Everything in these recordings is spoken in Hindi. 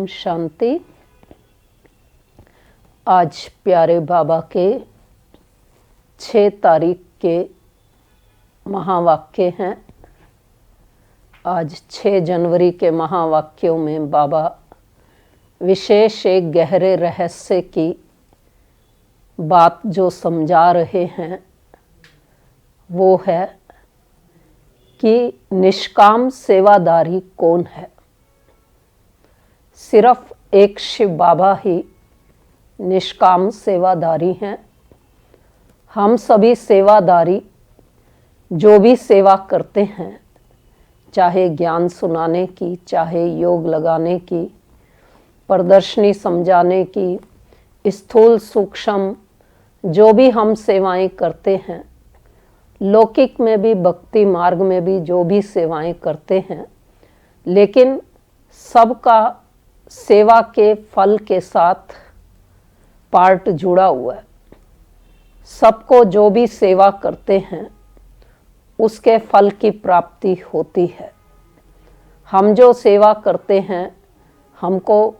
ओम शांति। आज प्यारे बाबा के 6 तारीख के महावाक्य हैं। आज 6 जनवरी के महावाक्यों में बाबा विशेष एक गहरे रहस्य की बात जो समझा रहे हैं वो है कि निष्काम सेवादारी कौन है। सिर्फ एक शिव बाबा ही निष्काम सेवादारी हैं। हम सभी सेवादारी जो भी सेवा करते हैं, चाहे ज्ञान सुनाने की, चाहे योग लगाने की, प्रदर्शनी समझाने की, स्थूल सूक्ष्म जो भी हम सेवाएं करते हैं, लौकिक में भी भक्ति मार्ग में भी जो भी सेवाएं करते हैं, लेकिन सबका सेवा के फल के साथ पार्ट जुड़ा हुआ है। सबको जो भी सेवा करते हैं उसके फल की प्राप्ति होती है। हम जो सेवा करते हैं हमको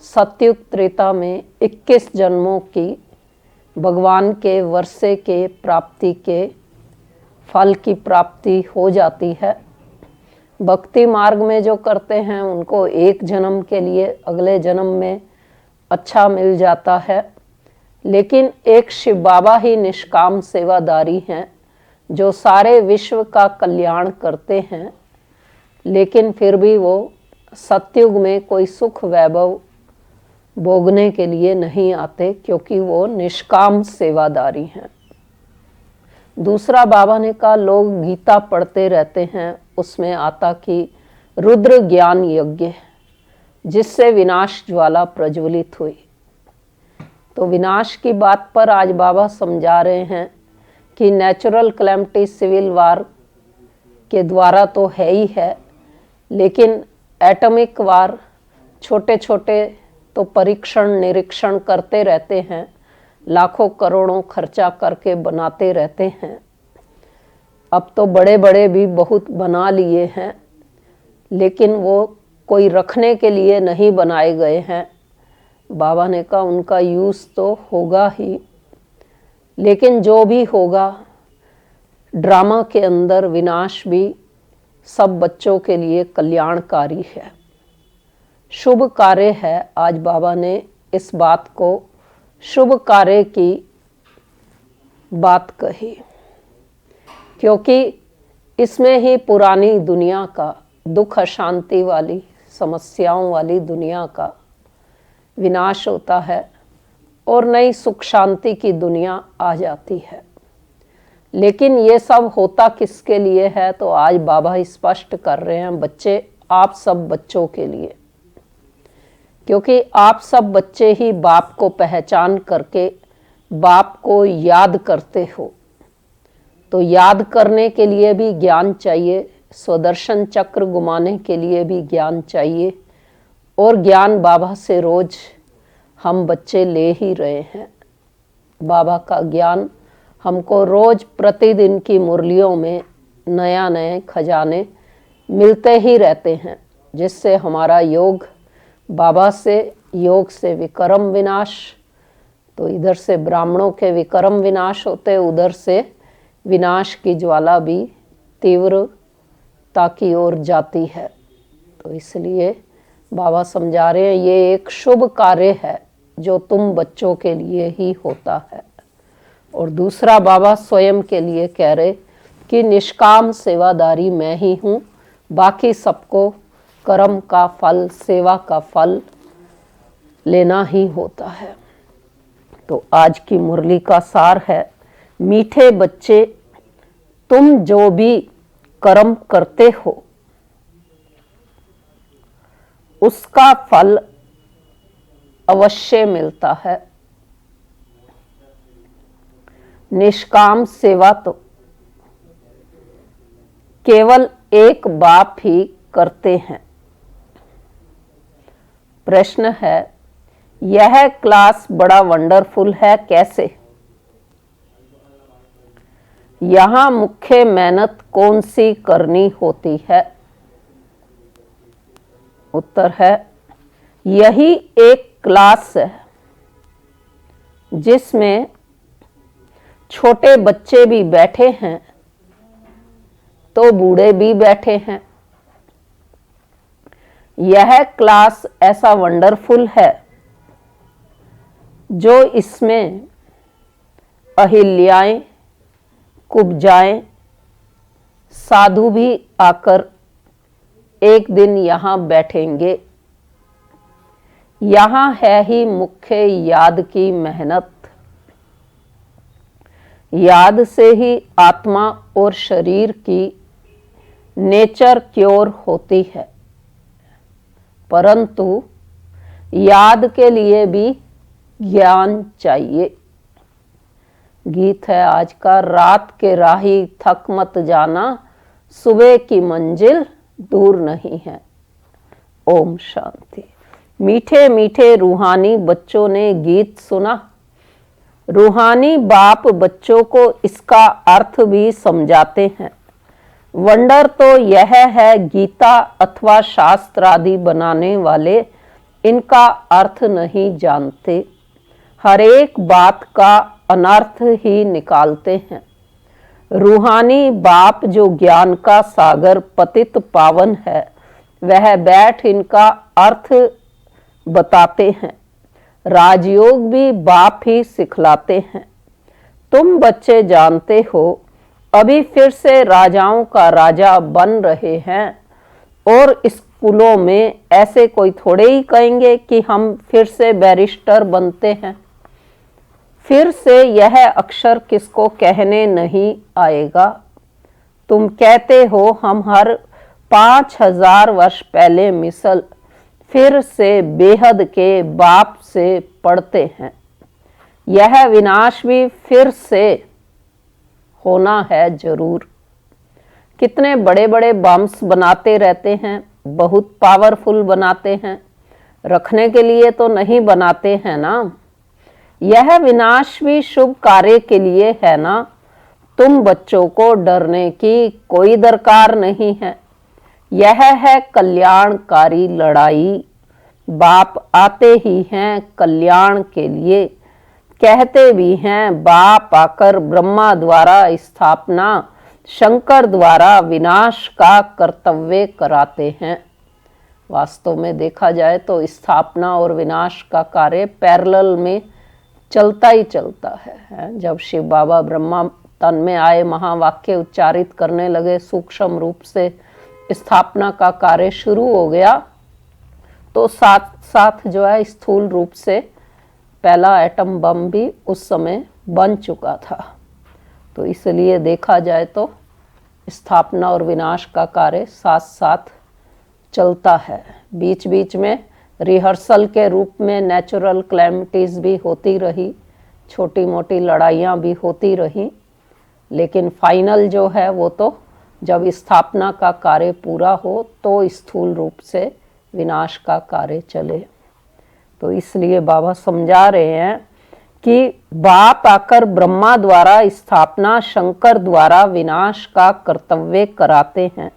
सतयुग त्रेता में 21 जन्मों की भगवान के वर्षे के प्राप्ति के फल की प्राप्ति हो जाती है। भक्ति मार्ग में जो करते हैं उनको एक जन्म के लिए अगले जन्म में अच्छा मिल जाता है। लेकिन एक शिव बाबा ही निष्काम सेवादारी हैं जो सारे विश्व का कल्याण करते हैं, लेकिन फिर भी वो सतयुग में कोई सुख वैभव भोगने के लिए नहीं आते, क्योंकि वो निष्काम सेवादारी हैं। दूसरा बाबा ने कहा लोग गीता पढ़ते रहते हैं, उसमें आता कि रुद्र ज्ञान यज्ञ जिससे विनाश ज्वाला प्रज्वलित हुई। तो विनाश की बात पर आज बाबा समझा रहे हैं कि नेचुरल कैलेमिटी सिविल वार के द्वारा तो है ही है, लेकिन एटॉमिक वार छोटे छोटे तो परीक्षण निरीक्षण करते रहते हैं, लाखों करोड़ों खर्चा करके बनाते रहते हैं। अब तो बड़े बड़े भी बहुत बना लिए हैं, लेकिन वो कोई रखने के लिए नहीं बनाए गए हैं। बाबा ने कहा उनका यूज़ तो होगा ही, लेकिन जो भी होगा ड्रामा के अंदर विनाश भी सब बच्चों के लिए कल्याणकारी है, शुभ कार्य है। आज बाबा ने इस बात को शुभ कार्य की बात कही, क्योंकि इसमें ही पुरानी दुनिया का दुख अशांति वाली समस्याओं वाली दुनिया का विनाश होता है और नई सुख शांति की दुनिया आ जाती है। लेकिन ये सब होता किसके लिए है, तो आज बाबा स्पष्ट कर रहे हैं, बच्चे, आप सब बच्चों के लिए। क्योंकि आप सब बच्चे ही बाप को पहचान करके बाप को याद करते हो, तो याद करने के लिए भी ज्ञान चाहिए, स्वदर्शन चक्र घुमाने के लिए भी ज्ञान चाहिए, और ज्ञान बाबा से रोज हम बच्चे ले ही रहे हैं। बाबा का ज्ञान हमको रोज प्रतिदिन की मुरलियों में नया नए खजाने मिलते ही रहते हैं, जिससे हमारा योग बाबा से, योग से विक्रम विनाश, तो इधर से ब्राह्मणों के विक्रम विनाश होते, उधर से विनाश की ज्वाला भी तीव्रता की ओर जाती है। तो इसलिए बाबा समझा रहे हैं ये एक शुभ कार्य है जो तुम बच्चों के लिए ही होता है। और दूसरा बाबा स्वयं के लिए कह रहे कि निष्काम सेवादारी मैं ही हूँ, बाकी सबको कर्म का फल, सेवा का फल लेना ही होता है। तो आज की मुरली का सार है, मीठे बच्चे, तुम जो भी कर्म करते हो उसका फल अवश्य मिलता है। निष्काम सेवा तो केवल एक बाप ही करते हैं। प्रश्न है, यह क्लास बड़ा वंडरफुल है, कैसे? यहाँ मुख्य मेहनत कौन सी करनी होती है? उत्तर है, यही एक क्लास है जिसमें छोटे बच्चे भी बैठे हैं तो बूढ़े भी बैठे हैं। यह क्लास ऐसा वंडरफुल है जो इसमें अहिल्याएं, कुब्जाएं, साधु भी आकर एक दिन यहाँ बैठेंगे। यहाँ है ही मुख्य याद की मेहनत। याद से ही आत्मा और शरीर की नेचर क्योर होती है, परंतु याद के लिए भी ज्ञान चाहिए। गीत है आज का, रात के राही थक मत जाना, सुबह की मंजिल दूर नहीं है। ओम शांति। मीठे मीठे रूहानी बच्चों ने गीत सुना। रूहानी बाप बच्चों को इसका अर्थ भी समझाते हैं। वंडर तो यह है, गीता अथवा शास्त्र आदि बनाने वाले इनका अर्थ नहीं जानते, हर एक बात का अनर्थ ही निकालते हैं। रूहानी बाप जो ज्ञान का सागर पतित पावन है, वह बैठ इनका अर्थ बताते हैं। राजयोग भी बाप ही सिखलाते हैं। तुम बच्चे जानते हो, अभी फिर से राजाओं का राजा बन रहे हैं और स्कूलों में ऐसे कोई थोड़े ही कहेंगे कि हम फिर से बैरिस्टर बनते हैं। फिर से यह अक्षर किसको कहने नहीं आएगा। तुम कहते हो हम हर 5000 वर्ष पहले मिसल फिर से बेहद के बाप से पढ़ते हैं। यह विनाश भी फिर से होना है जरूर। कितने बड़े बड़े बम्स बनाते रहते हैं, बहुत पावरफुल बनाते हैं, रखने के लिए तो नहीं बनाते हैं ना। यह विनाश भी शुभ कार्य के लिए है ना। तुम बच्चों को डरने की कोई दरकार नहीं है। यह है कल्याणकारी लड़ाई। बाप आते ही हैं कल्याण के लिए, कहते भी हैं बाप आकर ब्रह्मा द्वारा स्थापना, शंकर द्वारा विनाश का कर्तव्य कराते हैं। वास्तव में देखा जाए तो स्थापना और विनाश का कार्य पैरेलल में चलता ही चलता है। जब शिव बाबा ब्रह्मा तन में आए, महावाक्य उच्चारित करने लगे, सूक्ष्म रूप से स्थापना का कार्य शुरू हो गया, तो साथ साथ जो है स्थूल रूप से पहला एटम बम भी उस समय बन चुका था। तो इसलिए देखा जाए तो स्थापना और विनाश का कार्य साथ साथ चलता है। बीच बीच में रिहर्सल के रूप में नेचुरल क्लैमिटीज़ भी होती रही, छोटी मोटी लड़ाइयाँ भी होती रही, लेकिन फाइनल जो है वो तो जब स्थापना का कार्य पूरा हो तो स्थूल रूप से विनाश का कार्य चले। तो इसलिए बाबा समझा रहे हैं कि बाप आकर ब्रह्मा द्वारा स्थापना, शंकर द्वारा विनाश का कर्तव्य कराते हैं।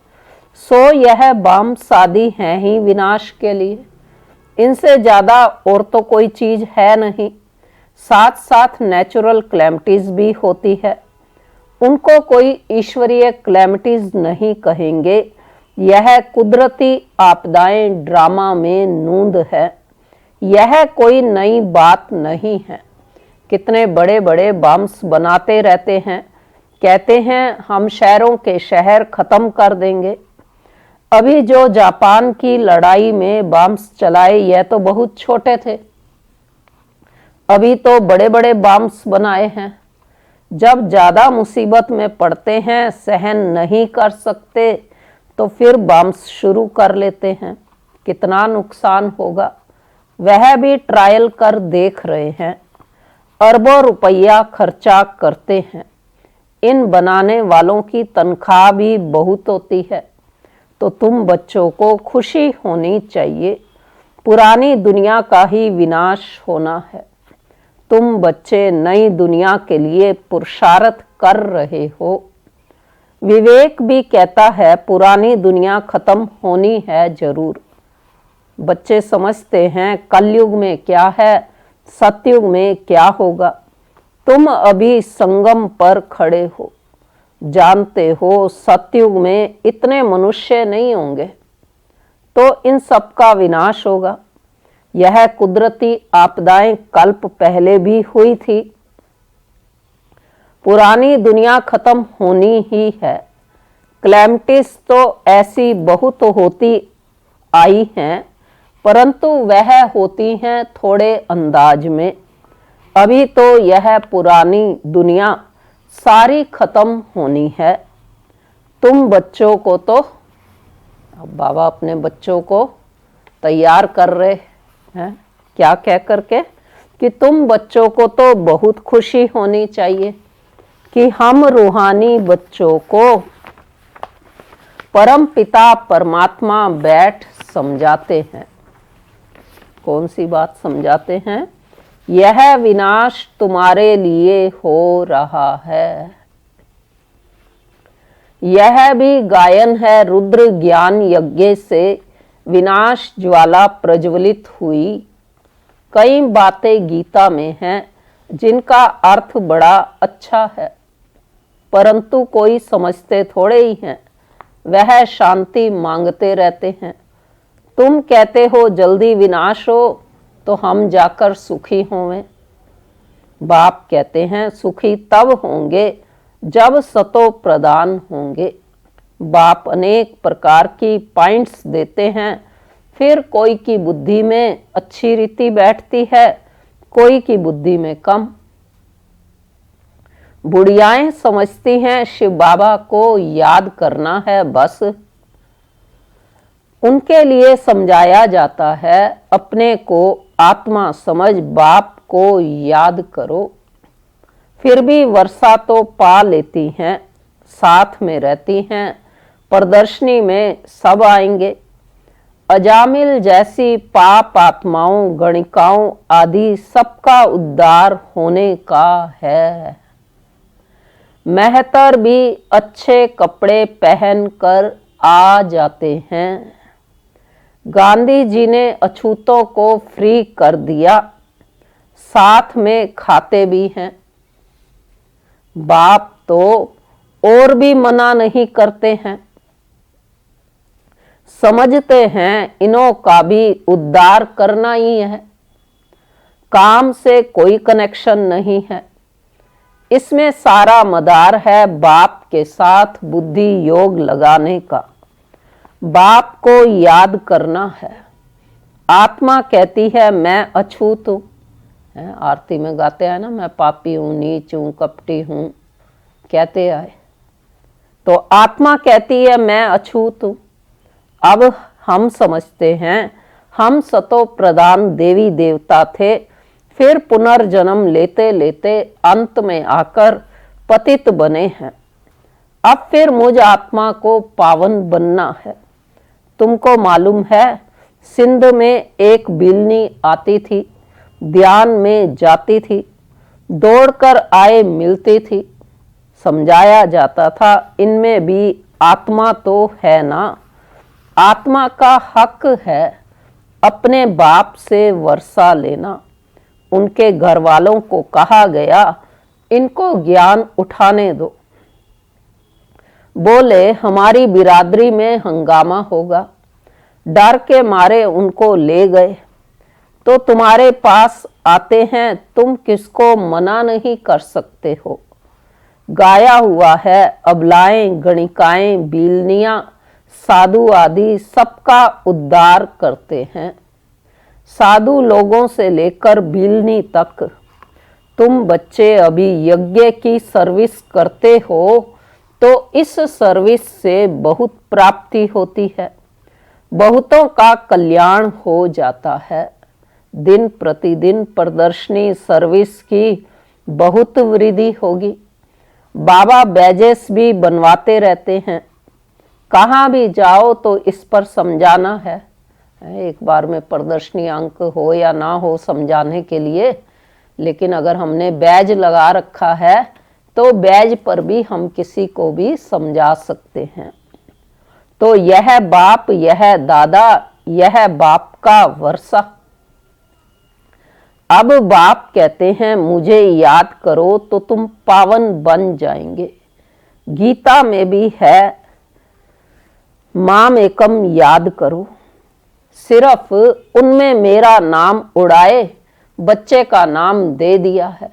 सो यह बम शादी हैं ही विनाश के लिए, इनसे ज़्यादा और तो कोई चीज़ है नहीं। साथ साथ नेचुरल क्लैमिटीज़ भी होती है, उनको कोई ईश्वरीय क्लैमिटीज़ नहीं कहेंगे। यह कुदरती आपदाएं ड्रामा में नूंद है, यह कोई नई बात नहीं है। कितने बड़े बड़े बम्स बनाते रहते हैं, कहते हैं हम शहरों के शहर ख़त्म कर देंगे। अभी जो जापान की लड़ाई में बम्स चलाए, यह तो बहुत छोटे थे, अभी तो बड़े बड़े बम्स बनाए हैं। जब ज़्यादा मुसीबत में पड़ते हैं, सहन नहीं कर सकते, तो फिर बम्स शुरू कर लेते हैं। कितना नुकसान होगा वह भी ट्रायल कर देख रहे हैं। अरबों रुपया खर्चा करते हैं। इन बनाने वालों की तनख्वाह भी बहुत होती है। तो तुम बच्चों को खुशी होनी चाहिए, पुरानी दुनिया का ही विनाश होना है। तुम बच्चे नई दुनिया के लिए पुरुषार्थ कर रहे हो। विवेक भी कहता है पुरानी दुनिया खत्म होनी है जरूर। बच्चे समझते हैं कलयुग में क्या है, सतयुग में क्या होगा। तुम अभी संगम पर खड़े हो, जानते हो सतयुग में इतने मनुष्य नहीं होंगे, तो इन सब का विनाश होगा। यह कुदरती आपदाएं कल्प पहले भी हुई थी। पुरानी दुनिया खत्म होनी ही है। क्लैमिटीज तो ऐसी बहुत होती आई हैं, परंतु वह होती हैं थोड़े अंदाज में। अभी तो यह पुरानी दुनिया सारी खत्म होनी है। तुम बच्चों को तो, अब बाबा अपने बच्चों को तैयार कर रहे हैं, क्या कह करके कि तुम बच्चों को तो बहुत खुशी होनी चाहिए कि हम रूहानी बच्चों को परम पिता परमात्मा बैठ समझाते हैं। कौन सी बात समझाते हैं? यह विनाश तुम्हारे लिए हो रहा है। यह भी गायन है, रुद्र ज्ञान यज्ञ से विनाश ज्वाला प्रज्वलित हुई। कई बातें गीता में हैं जिनका अर्थ बड़ा अच्छा है, परंतु कोई समझते थोड़े ही हैं। वह शांति मांगते रहते हैं। तुम कहते हो जल्दी विनाश हो तो हम जाकर सुखी होवें। बाप कहते हैं सुखी तब होंगे जब सतो प्रदान होंगे। बाप अनेक प्रकार की पॉइंट्स देते हैं, फिर कोई की बुद्धि में अच्छी रीति बैठती है, कोई की बुद्धि में कम। बुढ़ियाएं समझती हैं शिव बाबा को याद करना है बस। उनके लिए समझाया जाता है अपने को आत्मा समझ बाप को याद करो। फिर भी वर्षा तो पा लेती हैं, साथ में रहती हैं। प्रदर्शनी में सब आएंगे। अजामिल जैसी पाप आत्माओं, गणिकाओं आदि सबका उद्धार होने का है। मेहतर भी अच्छे कपड़े पहनकर आ जाते हैं। गांधी जी ने अछूतों को फ्री कर दिया, साथ में खाते भी हैं। बाप तो और भी मना नहीं करते हैं। समझते हैं इन्हों का भी उद्धार करना ही है। काम से कोई कनेक्शन नहीं है। इसमें सारा मदार है बाप के साथ बुद्धि योग लगाने का। बाप को याद करना है। आत्मा कहती है मैं अछूत हूँ। आरती में गाते हैं ना, मैं पापी हूँ, नीच हूँ, कपटी हूँ, कहते आए। तो आत्मा कहती है मैं अछूत हूँ। अब हम समझते हैं हम सतो प्रधान देवी देवता थे, फिर पुनर्जन्म लेते लेते अंत में आकर पतित बने हैं। अब फिर मुझ आत्मा को पावन बनना है। तुमको मालूम है सिंध में एक बिल्ली आती थी, ध्यान में जाती थी, दौड़कर आए मिलती थी। समझाया जाता था इनमें भी आत्मा तो है ना। आत्मा का हक है अपने बाप से वर्षा लेना। उनके घर वालों को कहा गया इनको ज्ञान उठाने दो। बोले हमारी बिरादरी में हंगामा होगा। डर के मारे उनको ले गए। तो तुम्हारे पास आते हैं, तुम किसको मना नहीं कर सकते हो। गाया हुआ है अबलाएं, गणिकाएं, बीलनियां, साधु आदि सबका उद्धार करते हैं। साधु लोगों से लेकर बीलनी तक। तुम बच्चे अभी यज्ञ की सर्विस करते हो तो इस सर्विस से बहुत प्राप्ति होती है, बहुतों का कल्याण हो जाता है। दिन प्रतिदिन प्रदर्शनी सर्विस की बहुत वृद्धि होगी। बाबा बैजेस भी बनवाते रहते हैं। कहाँ भी जाओ तो इस पर समझाना है। एक बार में प्रदर्शनी अंक हो या ना हो समझाने के लिए, लेकिन अगर हमने बैज लगा रखा है तो बैज पर भी हम किसी को भी समझा सकते हैं। तो यह बाप, यह दादा, यह बाप का वर्षा। अब बाप कहते हैं मुझे याद करो तो तुम पावन बन जाएंगे। गीता में भी है माम एकम याद करो। सिर्फ उनमें मेरा नाम उड़ाए बच्चे का नाम दे दिया है।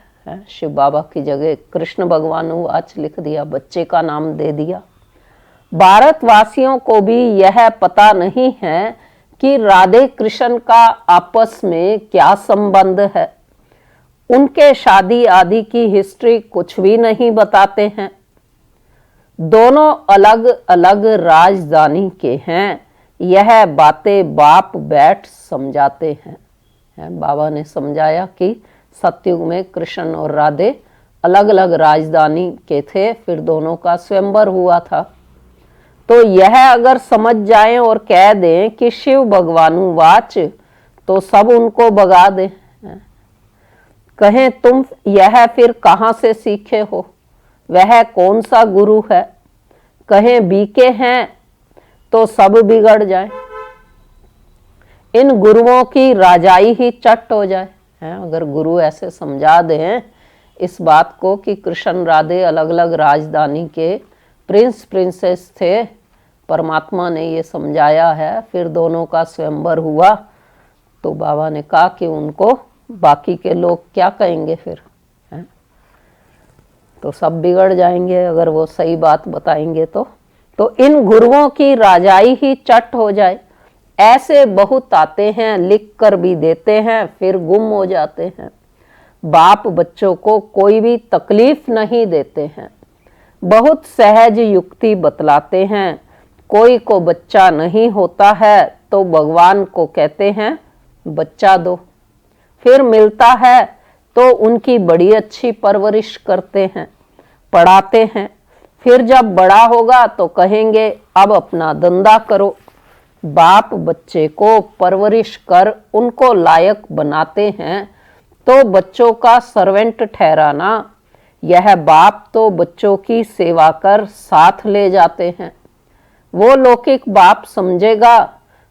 शिव बाबा की जगह कृष्ण भगवान वाच लिख दिया, बच्चे का नाम दे दिया। भारतवासियों को भी यह पता नहीं है कि राधे कृष्ण का आपस में क्या संबंध है। उनके शादी आदि की हिस्ट्री कुछ भी नहीं बताते हैं। दोनों अलग अलग राजधानी के हैं। यह बातें बाप बैठ समझाते हैं। बाबा ने समझाया कि सतयुग में कृष्ण और राधे अलग अलग राजधानी के थे, फिर दोनों का स्वयंवर हुआ था। तो यह अगर समझ जाएं और कह दें कि शिव भगवानु वाच, तो सब उनको भगा दें। कहें तुम यह फिर कहाँ से सीखे हो, वह कौन सा गुरु है। कहें बीके हैं तो सब बिगड़ जाए। इन गुरुओं की राजाई ही चट हो जाए। अगर गुरु ऐसे समझा दें इस बात को कि कृष्ण राधे अलग अलग राजधानी के प्रिंस प्रिंसेस थे, परमात्मा ने ये समझाया है, फिर दोनों का स्वयंवर हुआ, तो बाबा ने कहा कि उनको बाकी के लोग क्या कहेंगे फिर। तो सब बिगड़ जाएंगे अगर वो सही बात बताएंगे तो इन गुरुओं की राजाई ही चट हो जाए। ऐसे बहुत आते हैं, लिख कर भी देते हैं, फिर गुम हो जाते हैं। बाप बच्चों को कोई भी तकलीफ नहीं देते हैं, बहुत सहज युक्ति बतलाते हैं। कोई को बच्चा नहीं होता है तो भगवान को कहते हैं बच्चा दो, फिर मिलता है तो उनकी बड़ी अच्छी परवरिश करते हैं, पढ़ाते हैं। फिर जब बड़ा होगा तो कहेंगे अब अपना धंधा करो। बाप बच्चे को परवरिश कर उनको लायक बनाते हैं, तो बच्चों का सर्वेंट ठहराना, यह बाप तो बच्चों की सेवा कर साथ ले जाते हैं। वो लौकिक बाप समझेगा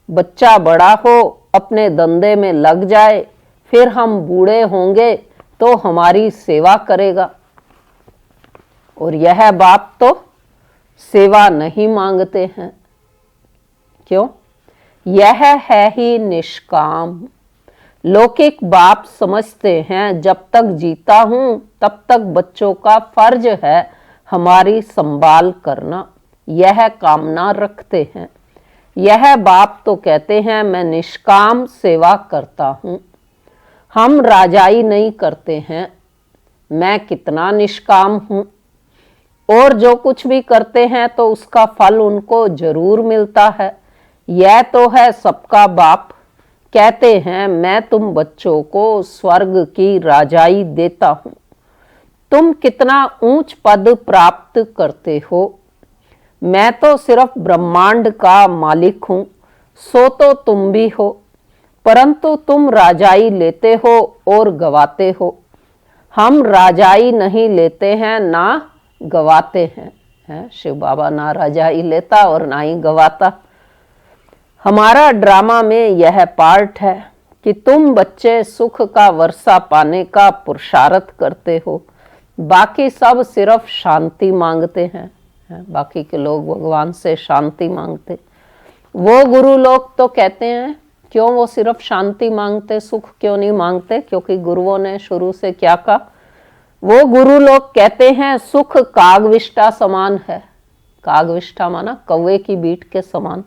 बच्चा बड़ा हो अपने धंधे में लग जाए, फिर हम बूढ़े होंगे तो हमारी सेवा करेगा। और यह बाप तो सेवा नहीं मांगते हैं। क्यों? यह है ही निष्काम। लौकिक बाप समझते हैं जब तक जीता हूं तब तक बच्चों का फर्ज है हमारी संभाल करना, यह कामना रखते हैं। यह बाप तो कहते हैं मैं निष्काम सेवा करता हूं। हम राजाई नहीं करते हैं। मैं कितना निष्काम हूं, और जो कुछ भी करते हैं तो उसका फल उनको जरूर मिलता है। यह तो है सबका बाप। कहते हैं मैं तुम बच्चों को स्वर्ग की राजाई देता हूं। तुम कितना ऊंच पद प्राप्त करते हो। मैं तो सिर्फ ब्रह्मांड का मालिक हूं, सो तो तुम भी हो, परंतु तुम राजाई लेते हो और गवाते हो। हम राजाई नहीं लेते हैं ना गवाते हैं। शिव बाबा ना राजाई लेता और ना ही गवाता। हमारा ड्रामा में यह पार्ट है कि तुम बच्चे सुख का वर्षा पाने का पुरुषार्थ करते हो, बाकी सब सिर्फ शांति मांगते हैं। बाकी के लोग भगवान से शांति मांगते। वो गुरु लोग तो कहते हैं क्यों वो सिर्फ शांति मांगते, सुख क्यों नहीं मांगते? क्योंकि गुरुओं ने शुरू से क्या कहा? वो गुरु लोग कहते हैं सुख कागविष्ठा समान है। कागविष्ठा माना कौवे की बीट के समान,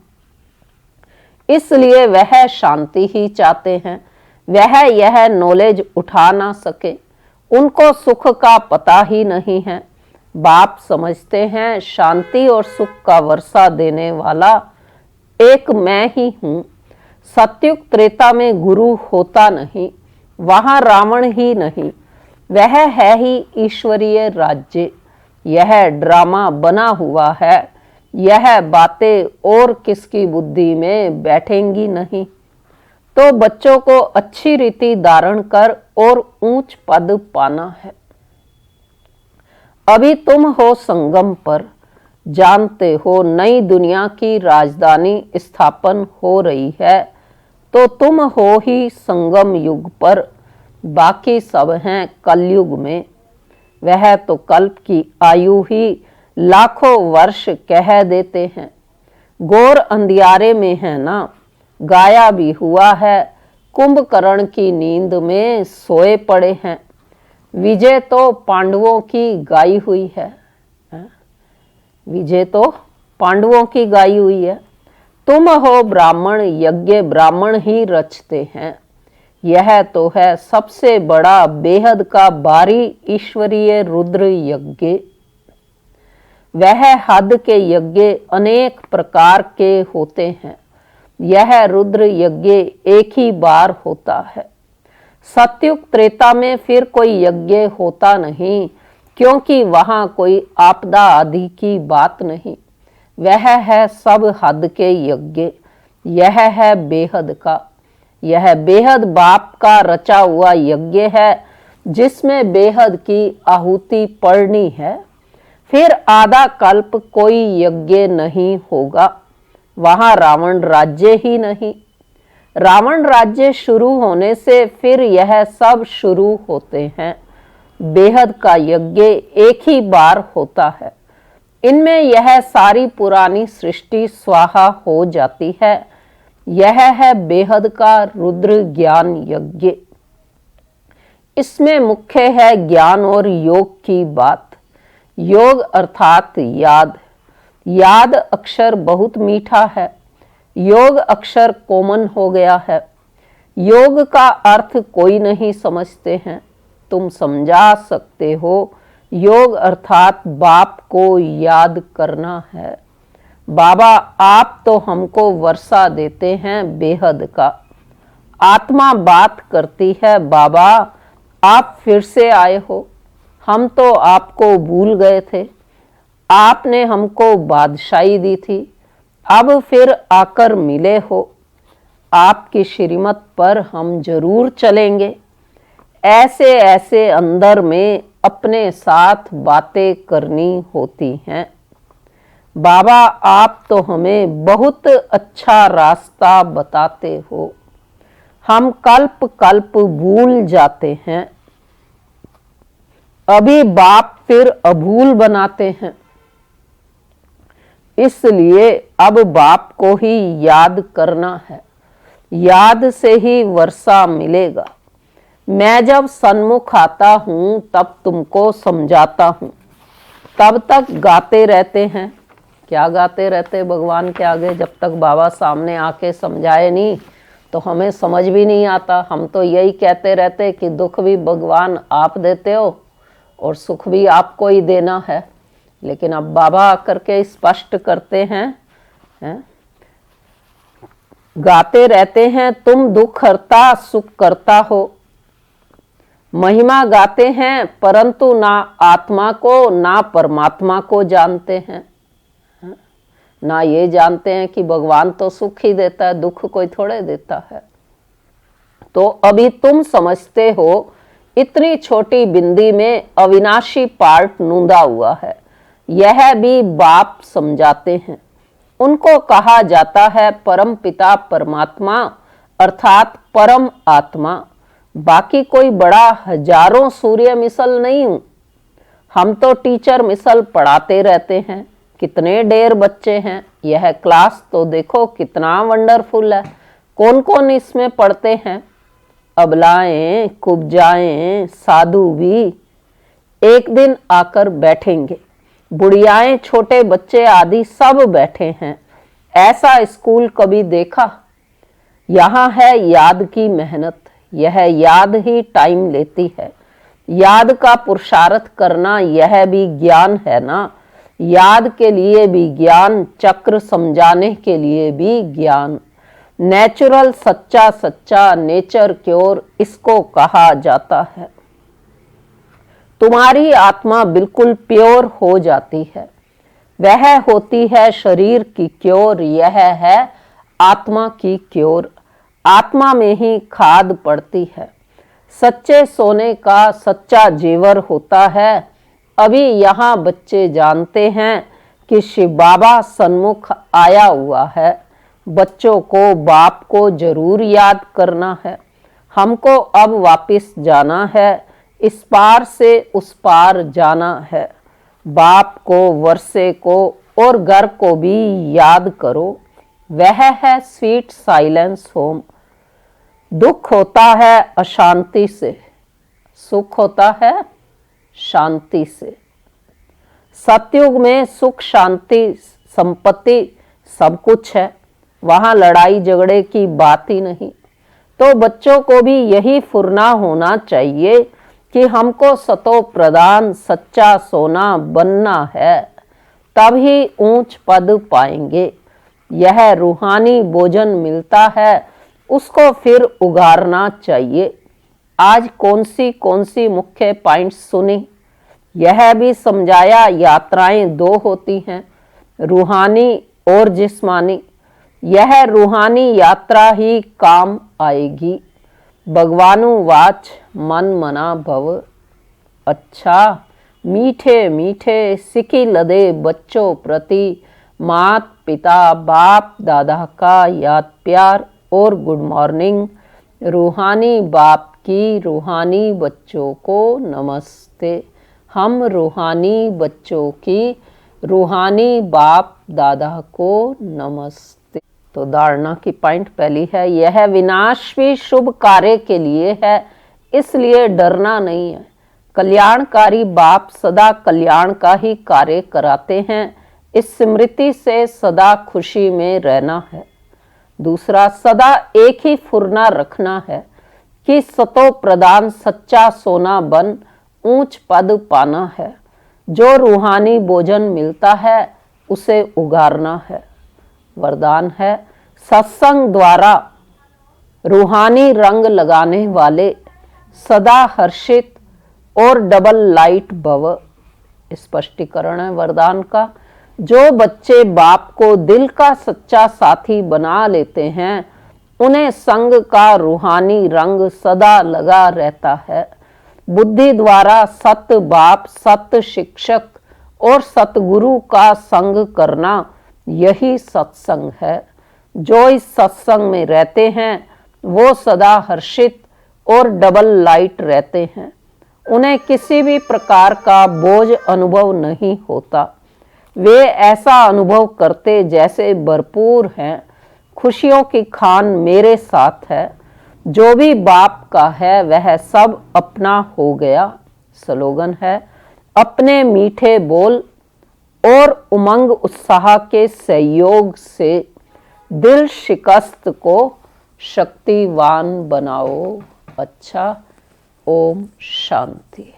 इसलिए वह शांति ही चाहते हैं। वह यह नॉलेज उठा ना सके, उनको सुख का पता ही नहीं है। बाप समझते हैं शांति और सुख का वर्षा देने वाला एक मैं ही हूं। सत्युग त्रेता में गुरु होता नहीं, वहां रावण ही नहीं, वह है ही ईश्वरीय राज्य। यह ड्रामा बना हुआ है, यह बातें और किसकी बुद्धि में बैठेंगी नहीं। तो बच्चों को अच्छी रीति धारण कर और ऊंच पद पाना है। अभी तुम हो संगम पर, जानते हो नई दुनिया की राजधानी स्थापन हो रही है, तो तुम हो ही संगम युग पर, बाकी सब हैं कलयुग में। वह तो कल्प की आयु ही लाखों वर्ष कह देते हैं, घोर अंधियारे में है ना, गाया भी हुआ है, कुंभकर्ण की नींद में सोए पड़े हैं। विजय तो पांडवों की गाई हुई है, विजय तो पांडवों की गाई हुई है। तुम हो ब्राह्मण, यज्ञ ब्राह्मण ही रचते हैं। यह तो है सबसे बड़ा बेहद का भारी ईश्वरीय रुद्र यज्ञ। वह हद के यज्ञ अनेक प्रकार के होते हैं, यह रुद्र यज्ञ एक ही बार होता है। सतयुग त्रेता में फिर कोई यज्ञ होता नहीं, क्योंकि वहां कोई आपदा आदि की बात नहीं। वह है सब हद के यज्ञ, यह है बेहद का। यह बेहद बाप का रचा हुआ यज्ञ है, जिसमें बेहद की आहुति पड़नी है। फिर आधा कल्प कोई यज्ञ नहीं होगा, वहां रावण राज्य ही नहीं। रावण राज्य शुरू होने से फिर यह सब शुरू होते हैं। बेहद का यज्ञ एक ही बार होता है। इनमें यह सारी पुरानी सृष्टि स्वाहा हो जाती है। यह है बेहद का रुद्र ज्ञान यज्ञ। इसमें मुख्य है ज्ञान और योग की बात। योग अर्थात याद। याद अक्षर बहुत मीठा है, योग अक्षर कॉमन हो गया है। योग का अर्थ कोई नहीं समझते हैं, तुम समझा सकते हो। योग अर्थात बाप को याद करना है। बाबा आप तो हमको वर्षा देते हैं बेहद का। आत्मा बात करती है, बाबा आप फिर से आए हो, हम तो आपको भूल गए थे। आपने हमको बादशाही दी थी, अब फिर आकर मिले हो। आपकी श्रीमत पर हम जरूर चलेंगे। ऐसे ऐसे अंदर में अपने साथ बातें करनी होती हैं। बाबा आप तो हमें बहुत अच्छा रास्ता बताते हो, हम कल्प कल्प भूल जाते हैं। अभी बाप फिर अभूल बनाते हैं, इसलिए अब बाप को ही याद करना है। याद से ही वर्षा मिलेगा। मैं जब सन्मुख आता हूं तब तुमको समझाता हूं, तब तक गाते रहते हैं। क्या गाते रहते भगवान के आगे? जब तक बाबा सामने आके समझाए नहीं तो हमें समझ भी नहीं आता। हम तो यही कहते रहते कि दुख भी भगवान आप देते हो और सुख भी आपको ही देना है। लेकिन अब बाबा आकर के स्पष्ट करते हैं, गाते रहते हैं, तुम दुख हरता सुख करता हो। महिमा गाते हैं, परंतु ना आत्मा को ना परमात्मा को जानते हैं। ना ये जानते हैं कि भगवान तो सुख ही देता है, दुख कोई थोड़े देता है। तो अभी तुम समझते हो, इतनी छोटी बिंदी में अविनाशी पार्ट नूंदा हुआ है। यह भी बाप समझाते हैं। उनको कहा जाता है परम पिता परमात्मा अर्थात परम आत्मा। बाकी कोई बड़ा हजारों सूर्य मिसल नहीं हूं। हम तो टीचर मिसल पढ़ाते रहते हैं। कितने ढेर बच्चे हैं, यह क्लास तो देखो कितना वंडरफुल है। कौन कौन इसमें पढ़ते हैं? अबलाएं, कुब्जाएं, साधु भी एक दिन आकर बैठेंगे। बुढ़ियाएं, छोटे बच्चे आदि सब बैठे हैं। ऐसा स्कूल कभी देखा? यहाँ है याद की मेहनत। यह याद ही टाइम लेती है। याद का पुरुषार्थ करना यह भी ज्ञान है ना। याद के लिए भी ज्ञान, चक्र समझाने के लिए भी ज्ञान। नेचुरल सच्चा सच्चा नेचर क्योर इसको कहा जाता है। तुम्हारी आत्मा बिल्कुल प्योर हो जाती है। वह होती है शरीर की क्योर, यह है आत्मा की क्योर। आत्मा में ही खाद पड़ती है। सच्चे सोने का सच्चा जेवर होता है। अभी यहाँ बच्चे जानते हैं कि शिव बाबा सन्मुख आया हुआ है। बच्चों को बाप को जरूर याद करना है। हमको अब वापस जाना है, इस पार से उस पार जाना है। बाप को, वर्षे को और घर को भी याद करो। वह है स्वीट साइलेंस होम। दुख होता है अशांति से, सुख होता है शांति से। सतयुग में सुख, शांति, संपत्ति सब कुछ है, वहां लड़ाई झगड़े की बात ही नहीं। तो बच्चों को भी यही फुरना होना चाहिए कि हमको सतो प्रधान सच्चा सोना बनना है, तभी ऊंच पद पाएंगे। यह रूहानी भोजन मिलता है, उसको फिर उगारना चाहिए। आज कौन सी मुख्य पॉइंट सुनी, यह भी समझाया। यात्राएं दो होती हैं, रूहानी और जिस्मानी। यह रूहानी यात्रा ही काम आएगी। भगवानुवाच मन मना भव। अच्छा, मीठे मीठे सिकी लदे बच्चों प्रति मात पिता बाप दादा का याद प्यार और गुड मॉर्निंग। रूहानी बाप की रूहानी बच्चों को नमस्ते। हम रूहानी बच्चों की रूहानी बाप दादा को नमस्ते। तो धारणा की पॉइंट पहली है, यह विनाश भी शुभ कार्य के लिए है, इसलिए डरना नहीं है। कल्याणकारी बाप सदा कल्याण का ही कार्य कराते हैं, इस स्मृति से सदा खुशी में रहना है। दूसरा, सदा एक ही फुरना रखना है कि सतो प्रधान सच्चा सोना बन ऊंच पद पाना है। जो रूहानी भोजन मिलता है उसे उगारना है। वरदान है, सत्संग द्वारा रूहानी रंग लगाने वाले सदा हर्षित और डबल लाइट भव। स्पष्टीकरण है वरदान का, जो बच्चे बाप को दिल का सच्चा साथी बना लेते हैं, उन्हें संग का रूहानी रंग सदा लगा रहता है। बुद्धि द्वारा सत बाप, सत शिक्षक और सतगुरु का संग करना, यही सत्संग है। जो इस सत्संग में रहते हैं वो सदा हर्षित और डबल लाइट रहते हैं। उन्हें किसी भी प्रकार का बोझ अनुभव नहीं होता। वे ऐसा अनुभव करते जैसे भरपूर हैं। खुशियों की खान मेरे साथ है। जो भी बाप का है वह सब अपना हो गया। स्लोगन है, अपने मीठे बोल और उमंग उत्साह के सहयोग से दिल शिकस्त को शक्तिवान बनाओ। अच्छा, ओम शांति।